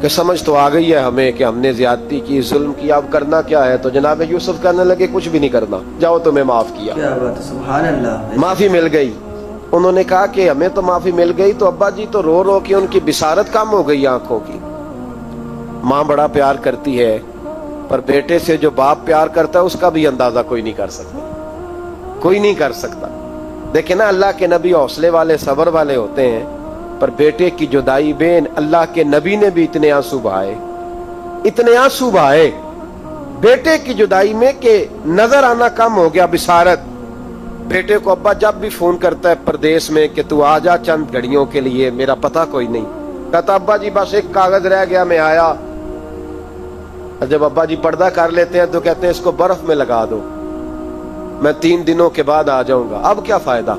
کہ سمجھ تو آ گئی ہے ہمیں کہ ہم نے زیادتی کی، ظلم کیا، اب کرنا کیا ہے؟ تو جناب یوسف کہنے لگے کچھ بھی نہیں کرنا، جاؤ تمہیں معاف کیا۔ کیا بات ہے، سبحان اللہ۔ معافی مل گئی۔ انہوں نے کہا کہ ہمیں تو معافی مل گئی، تو ابا جی تو رو رو کے ان کی بصارت کم ہو گئی آنکھوں کی۔ ماں بڑا پیار کرتی ہے، پر بیٹے سے جو باپ پیار کرتا ہے اس کا بھی اندازہ کوئی نہیں کر سکتا، کوئی نہیں کر سکتا۔ دیکھیں نا، اللہ کے نبی حوصلے والے، صبر والے ہوتے ہیں، پر بیٹے کی جدائی بین اللہ کے نبی نے بھی اتنے آنسو بہائے، اتنے آنسو بہائے بیٹے کی جدائی میں کہ نظر آنا کم ہو گیا، بصارت۔ بیٹے کو ابا جب بھی فون کرتا ہے پردیس میں کہ تو آ جا چند گھڑیوں کے لیے، میرا پتہ کوئی نہیں، کہتا ابا جی بس ایک کاغذ رہ گیا، میں آیا۔ جب ابا جی پردہ کر لیتے ہیں تو کہتے ہیں اس کو برف میں لگا دو، میں 3 دنوں کے بعد آ جاؤں گا۔ اب کیا فائدہ،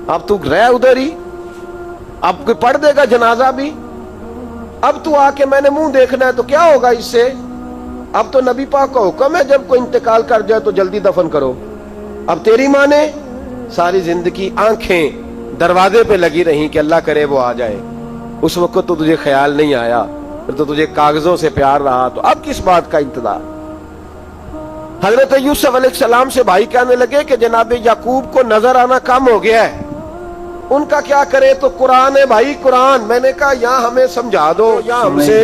اب تو رہ ادھر ہی، اب کوئی پڑھ دے گا جنازہ بھی؟ اب تو آ کے میں نے منہ دیکھنا ہے تو کیا ہوگا اس سے؟ اب تو نبی پاک کا حکم ہے جب کوئی انتقال کر جائے تو جلدی دفن کرو۔ اب تیری ماں نے ساری زندگی آنکھیں دروازے پہ لگی رہیں کہ اللہ کرے وہ آ جائے، اس وقت تو تجھے خیال نہیں آیا، پھر تو تجھے کاغذوں سے پیار رہا، تو اب کس بات کا انتظار؟ حضرت یوسف علیہ السلام سے بھائی کہنے لگے کہ جناب یعقوب کو نظر آنا کم ہو گیا ہے، ان کا کیا کرے؟ تو قرآن ہے بھائی، قرآن۔ میں نے کہا یا ہمیں سمجھا دو یا ہم سے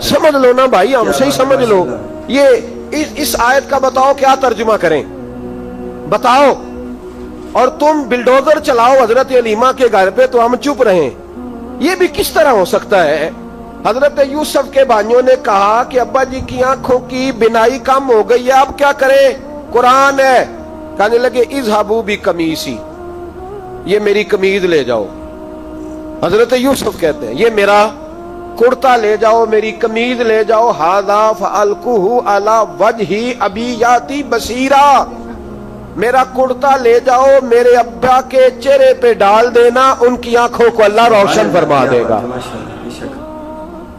سمجھ لو نا بھائی، ہم سے ہی سمجھ لو۔ یہ اس آیت کا بتاؤ کیا ترجمہ کریں، بتاؤ۔ اور تم بلڈوزر چلاؤ حضرت علیمہ کے گھر پہ تو ہم چپ رہیں، یہ بھی کس طرح ہو سکتا ہے؟ حضرت یوسف کے بھائیوں نے کہا کہ ابا جی کی آنکھوں کی بینائی کم ہو گئی ہے، اب کیا کریں؟ قرآن ہے۔ کہنے لگے اذهبوا بقمیصی، یہ میری قمیض لے جاؤ۔ حضرت یوسف کہتے ہیں یہ میرا کرتا لے جاؤ، میری قمیض لے جاؤ، ھذا فالقوہ علی وجہ ابی یاتی بصیرا، میرا کرتا لے جاؤ، میرے ابا کے چہرے پہ ڈال دینا، ان کی آنکھوں کو اللہ روشن فرما دے گا۔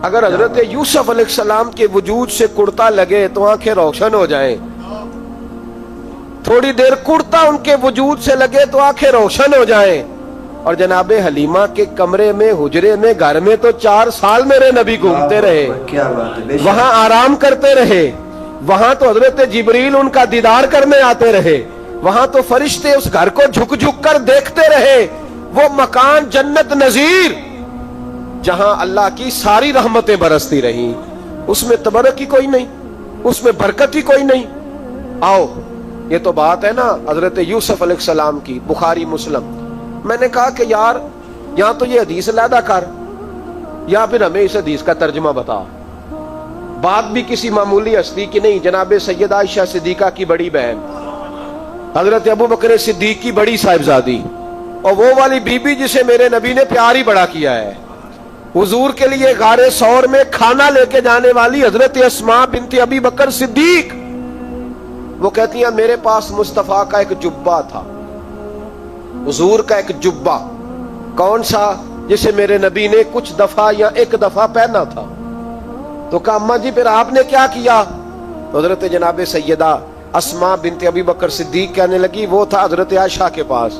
اگر حضرت یوسف علیہ السلام کے وجود سے کرتا لگے تو آنکھیں روشن ہو جائیں، تھوڑی دیر کرتا ان کے وجود سے لگے تو آنکھیں روشن ہو جائیں۔ اور جناب حلیمہ کے کمرے میں، حجرے میں، گھر میں تو 4 سال میرے نبی گھومتے رہے، وہاں آرام کرتے رہے، وہاں تو حضرت جبریل ان کا دیدار کرنے آتے رہے، وہاں تو فرشتے اس گھر کو جھک جھک کر دیکھتے رہے۔ وہ مکان جنت نظیر جہاں اللہ کی ساری رحمتیں برستی رہیں، اس میں تبرک ہی کوئی نہیں، اس میں برکت ہی کوئی نہیں۔ آؤ، یہ تو بات ہے نا حضرت یوسف علیہ السلام کی، بخاری مسلم۔ میں نے کہا کہ یار یہاں تو یہ حدیث علیحدہ کر، یا پھر ہمیں اس حدیث کا ترجمہ بتا۔ بات بھی کسی معمولی ہستی کی نہیں، جناب سیدہ عائشہ صدیقہ کی بڑی بہن، حضرت ابو بکر صدیق کی بڑی صاحبزادی، اور وہ والی بی بی جسے میرے نبی نے پیار ہی بڑا کیا ہے، حضور کے لیے غار ثور میں کھانا لے کے جانے والی حضرت اسماء بنت ابی بکر صدیق، وہ کہتی ہیں میرے پاس مصطفیٰ کا ایک جبہ تھا، حضور کا ایک جبہ، کون سا؟ جسے میرے نبی نے کچھ دفعہ یا ایک دفعہ پہنا تھا۔ تو کہا اماں جی پھر آپ نے کیا کیا؟ تو حضرت جناب سیدہ اسماء بنت ابی بکر صدیق کہنے لگی وہ تھا حضرت عائشہ کے پاس،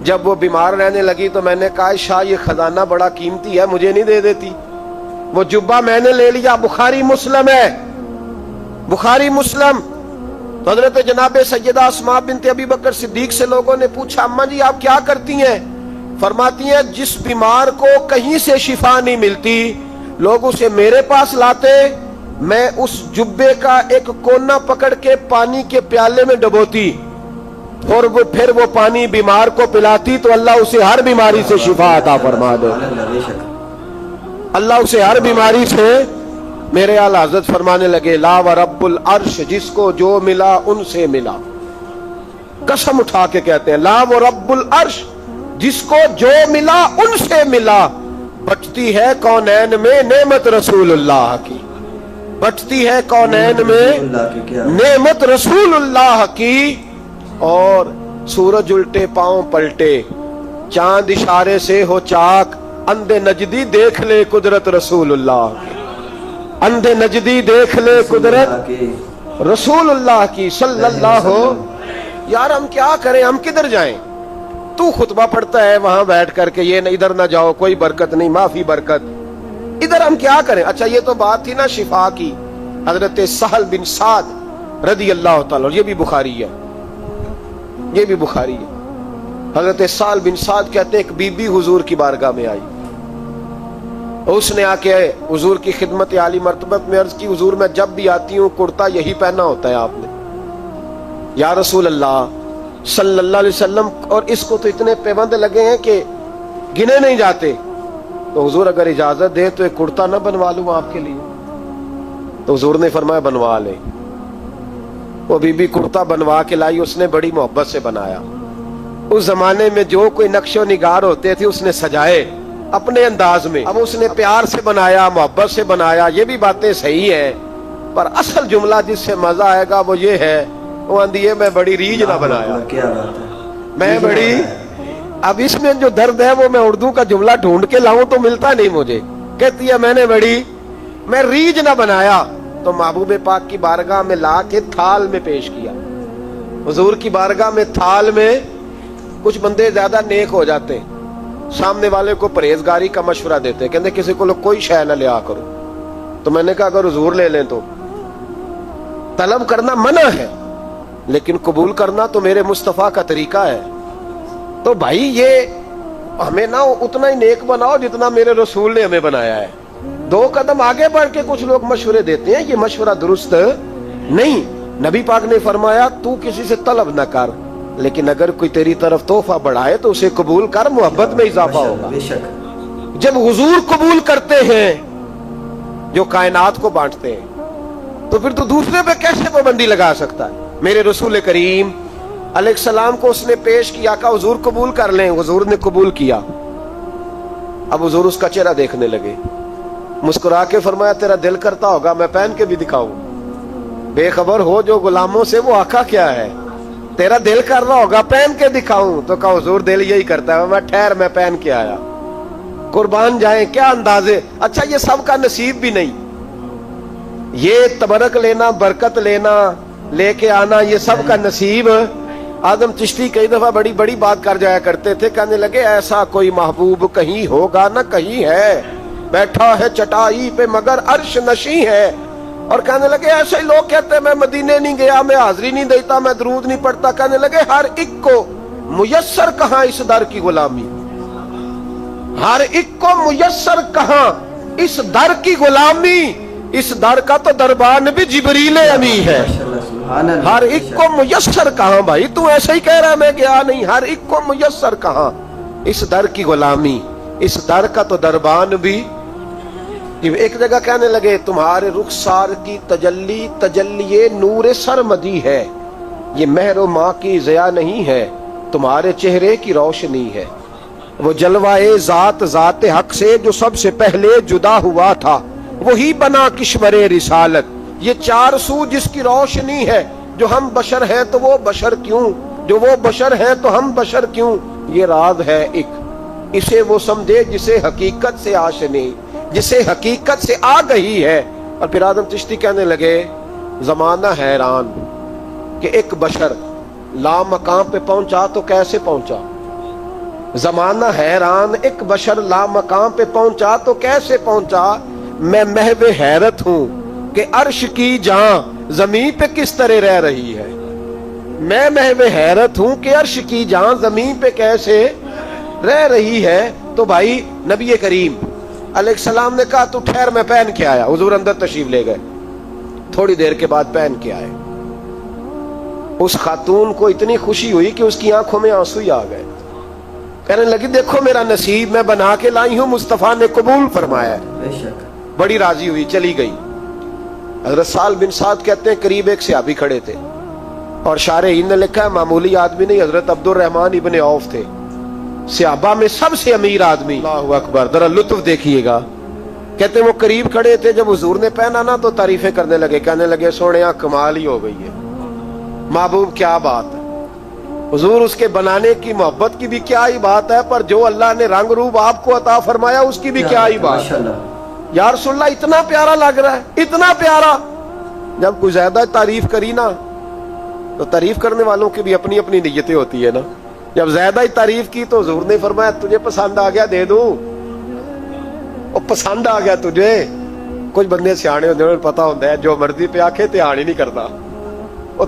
جب وہ بیمار رہنے لگی تو میں نے کہا عائشہ یہ خزانہ بڑا قیمتی ہے، مجھے نہیں دے دیتی؟ وہ جبہ میں نے لے لیا، بخاری مسلم ہے، بخاری مسلم۔ تو حضرت جناب سیدہ اسماء بنت ابی بکر صدیق سے لوگوں نے پوچھا اماں جی آپ کیا کرتی ہیں؟ فرماتی ہیں جس بیمار کو کہیں سے شفا نہیں ملتی لوگ اسے میرے پاس لاتے، میں اس جبے کا ایک کونا پکڑ کے پانی کے پیالے میں ڈبوتی، اور وہ پھر وہ پانی بیمار کو پلاتی تو اللہ اسے ہر بیماری سے شفا عطا فرما دے، اللہ اسے ہر بیماری سے۔ میرے اعلیٰ حضرت فرمانے لگے لا ورب العرش، جس کو جو ملا ان سے ملا، قسم اٹھا کے کہتے ہیں لا ورب العرش، جس کو جو ملا ان سے ملا۔ بچتی ہے کونین میں نعمت رسول اللہ کی، بچتی ہے کونین میں نعمت رسول اللہ کی، اور سورج الٹے پاؤں پلٹے، چاند اشارے سے ہو چاک، اندھے نجدی دیکھ لے قدرت رسول اللہ کی، اندھے نجدی دیکھ لے قدرت رسول اللہ کی صلی اللہ۔ یار ہم کیا کریں، ہم کدھر جائیں؟ تو خطبہ پڑھتا ہے وہاں بیٹھ کر کے یہ ادھر نہ جاؤ، کوئی برکت نہیں، معافی برکت، ادھر ہم کیا کریں؟ اچھا یہ تو بات تھی نا شفا کی، حضرت سہل بن سعد رضی اللہ تعالیٰ، یہ بھی بخاری ہے، یہ بھی بخاری ہے۔ حضرت سہل بن سعد کہتے ہیں ایک بی بی حضور کی بارگاہ میں آئی، اس نے آ کے حضور کی خدمت عالی مرتبت میں عرض کی، حضور میں جب بھی آتی ہوں کرتا یہی پہنا ہوتا ہے آپ نے، یا رسول اللہ صلی اللہ علیہ وسلم، اور اس کو تو اتنے پیبند لگے ہیں کہ گنے نہیں جاتے، تو حضور اگر اجازت دے تو ایک کرتا نہ بنوا لوں آپ کے لیے؟ تو حضور نے فرمایا بنوا لے۔ وہ بی بی کرتا بنوا کے لائی، اس نے بڑی محبت سے بنایا۔ اس زمانے میں جو کوئی نقش و نگار ہوتے تھے اس نے سجائے اپنے انداز میں، اب اس نے پیار سے بنایا، محبت سے بنایا، یہ بھی باتیں صحیح ہیں، پر اصل جملہ جس سے مزہ آئے گا وہ یہ ہے، وہ اندیے میں بڑی ریج نہ بنایا، کیا بات ہے، میں بڑی، اب اس میں جو درد ہے وہ میں اردو کا جملہ ڈھونڈ کے لاؤں تو ملتا نہیں مجھے، کہتی ہے میں ریج نہ بنایا، تو محبوب پاک کی بارگاہ میں لا کے تھال میں پیش کیا۔ حضور کی بارگاہ میں تھال میں، کچھ بندے زیادہ نیک ہو جاتے ہیں، سامنے والے کو پرہیزگاری کا مشورہ دیتے ہیں، کہتے کسی کو کوئی شے نہ لیا کرو، تو میں نے کہا اگر حضور لے لیں تو طلب کرنا منع ہے، لیکن قبول کرنا تو میرے مصطفیٰ کا طریقہ ہے، تو بھائی یہ ہمیں نہ اتنا ہی نیک بناؤ جتنا میرے رسول نے ہمیں بنایا ہے۔ دو قدم آگے بڑھ کے کچھ لوگ مشورے دیتے ہیں، یہ مشورہ درست نہیں۔ نبی پاک نے فرمایا تو کسی سے طلب نہ کر، لیکن اگر کوئی تیری طرف تحفہ بڑھائے تو اسے قبول کر، محبت میں اضافہ ہوگا۔ بے شک جب حضور قبول کرتے ہیں جو کائنات کو بانٹتے ہیں، تو پھر تو دوسرے پہ کیسے پابندی لگا سکتا ہے؟ میرے رسول کریم علیہ السلام کو اس نے پیش کیا، کہا حضور قبول کر لیں، حضور نے قبول کیا۔ اب حضور اس کا چہرہ دیکھنے لگے، مسکرا کے فرمایا تیرا دل کرتا ہوگا میں پہن کے بھی دکھاؤں، بے خبر ہو جو غلاموں سے وہ آقا کیا ہے، تیرا دل کر رہا ہوگا پہن کے دکھاؤں؟ تو کہا حضور دل یہی کرتا ہے، میں ٹھہر میں پہن کے آیا، قربان جائیں کیا اندازے۔ اچھا یہ سب کا نصیب بھی نہیں، یہ تبرک لینا، برکت لینا، لے کے آنا، یہ سب کا نصیب۔ آدم چشتی کئی دفعہ بڑی بڑی بات کر جایا کرتے تھے، کہنے لگے ایسا کوئی محبوب کہیں ہوگا نہ کہیں ہے، بیٹھا ہے چٹائی پہ مگر عرش نشیں ہے، اور کہنے لگے ایسے ہی لوگ کہتے ہیں میں مدینے نہیں گیا، میں حاضری نہیں دیتا، میں درود نہیں پڑھتا، کہنے لگے ہر ایک کو میسر کہاں اس در کی غلامی، ہر ایک کو میسر کہاں اس در کی غلامی، اس در کا تو دربان بھی جبریل امی ہے، ہر ایک کو میسر کہاں۔ بھائی تو ایسے ہی کہہ رہا ہے میں گیا نہیں، ہر ایک کو میسر کہاں اس در کی غلامی، اس در کا تو دربان بھی۔ ایک جگہ کہنے لگے تمہارے رخسار کی تجلی تجلی نور سرمدی ہے، یہ مہر و ماں کی ضیاء نہیں ہے، تمہارے چہرے کی روشنی ہے، وہ جلوائے ذات ذات حق سے جو سب سے پہلے جدا ہوا تھا، وہی بنا کشور رسالت، یہ چار سو جس کی روشنی ہے، جو ہم بشر ہیں تو وہ بشر کیوں، جو وہ بشر ہیں تو ہم بشر کیوں، یہ راز ہے ایک، اسے وہ سمجھے جسے حقیقت سے آشنی، جسے حقیقت سے آ گئی ہے۔ اور پھر آدم چشتی کہنے لگے زمانہ حیران کہ ایک بشر لا مقام پہ پہنچا تو کیسے پہنچا، زمانہ حیران ایک بشر لا مقام پہ پہنچا تو کیسے پہنچا، میں محو حیرت ہوں کہ عرش کی جہاں زمین پہ کس طرح رہ رہی ہے، میں محو حیرت ہوں کہ عرش کی جہاں زمین پہ کیسے رہ رہی ہے۔ تو بھائی نبی کریم علیہ السلام نے کہا تو ٹھہر میں پہن کے آیا، حضور اندر تشریف لے گئے، تھوڑی دیر کے بعد پہن کے آئے۔ اس خاتون کو اتنی خوشی ہوئی کہ اس کی آنکھوں میں آنسو ہی آ گئے، کہنے لگی دیکھو میرا نصیب میں بنا کے لائی ہوں، مصطفیٰ نے قبول فرمایا ہے، بے شک بڑی راضی ہوئی، چلی گئی۔ حضرت سہل بن سعد کہتے ہیں قریب ایک صحابی کھڑے تھے، اور شارحین نے لکھا ہے معمولی آدمی نہیں، حضرت عبد الرحمن ابن عوف تھے، صحابہ میں سب سے امیر آدمی۔ اللہ اکبر، ذرا لطف دیکھیے گا۔ کہتے ہیں وہ قریب کھڑے تھے، جب حضور نے پہنا نا تو تعریفیں کرنے لگے، کہنے لگے سونیا کمال ہی ہو گئی ہے، محبوب کیا بات ہے، حضور اس کے بنانے کی محبت کی بھی کیا ہی بات ہے، پر جو اللہ نے رنگ روپ آپ کو عطا فرمایا اس کی بھی کیا ہی بات ہے۔ یا رسول اللہ اتنا پیارا لگ رہا ہے، اتنا پیارا۔ جب کوئی زیادہ تعریف کری نا تو تعریف کرنے والوں کی بھی اپنی اپنی نیتیں ہوتی ہے نا، جب زیادہ ہی تعریف کی تو حضور نے فرمایا تجھے پسند آ گیا دے دوں، ਉਹ ਪਸੰਦ ਆ ਗਿਆ ਤੁਝੇ। ਕੁਝ ਬੰਦੇ ਸਿਆਣੇ ਹੁੰਦੇ, ਉਹਨਾਂ ਨੂੰ ਪਤਾ ਹੁੰਦਾ ਹੈ ਜੋ ਮਰਜ਼ੀ ਪਿਆ ਆਖੇ ਧਿਆਨ ਹੀ ਨਹੀਂ ਕਰਦਾ। ਉਹ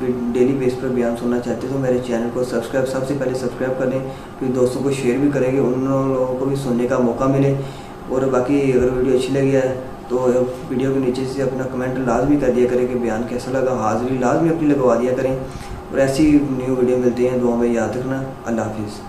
ڈیلی بیس پر بیان سننا چاہتے ہیں تو میرے چینل کو سب سے پہلے سبسکرائب کر لیں، پھر دوستوں کو شیئر بھی کریں گے، ان لوگوں کو بھی سننے کا موقع ملے. اور باقی اگر ویڈیو اچھی لگی ہے تو ویڈیو کے نیچے سے اپنا کمنٹ لازمی کر دیا کریں کہ بیان کیسا لگا، حاضری لازمی اپنی لگوا دیا کریں. اور ایسی نیو ویڈیو ملتے ہیں، دعا میں یاد رکھنا. اللہ حافظ.